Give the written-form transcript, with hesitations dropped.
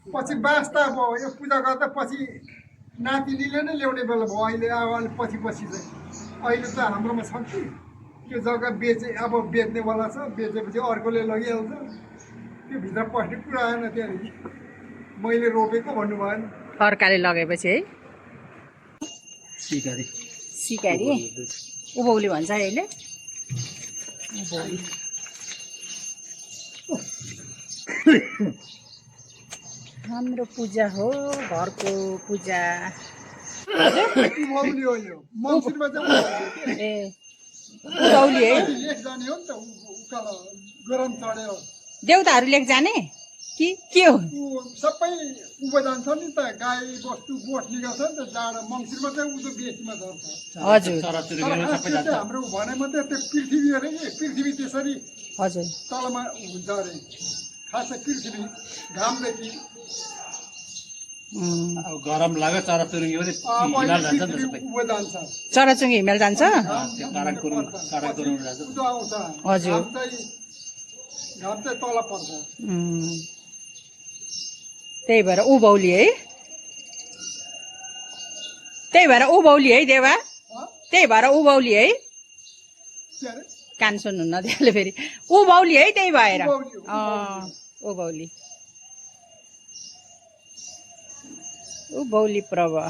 पछि बाँस त अब यो पूजा गर्दा पछि नातिनीले नै ल्याउने बेला भयो अहिले अब अलि पछि चाहिँ अहिले त हाम्रोमा छ कि त्यो जग्गा अब बेच्नेवाला छ बेचेपछि अर्कोले लगिहाल्छ त्यो भित्र पस्ने कुरा आएन त्यहाँदेखि मैले रोपेको भन्नु भएन अर्काले लगेपछि है सिकारी उभौली भन्छ अहिले उभौली हाम्रो पूजा हो घरको पूजा उभौली हो यो मङ्सिरमा चाहिँ ए उभौली है लेख जाने हो नि त उकाल गरम चढ्यो देउताहरू लेख जाने कि के हो सबै उभो जान्छ नि त गाई बस्तु गोठ निकाल्छ नि त जाडो मङ्सिरमा चाहिँ उतो बेसीमा झर्छ हजुर हाम्रो भने मात्रै त्यो पृथ्वी अरे नि पृथ्वी त्यसरी हजुर तलमा हुन्छ अरे खास पृथ्वी घामदेखि गरम लाग्यो चराचुरुङ्गी पनि हिमाल जान्छ नि त सबै उभो जान्छ चराचुङ्गी हिमाल जान्छ काराकोरम जान्छ उतो आउँछ हजुर घाम चाहिँ तल पर्छ त्यही भएर उभौली है त्यही भएर उभौली है देवा त्यही भएर उभौली है कान सुन्नुहुन्न त्यसले फेरि उभौली है त्यही भएर उभौली उभौली प्रभा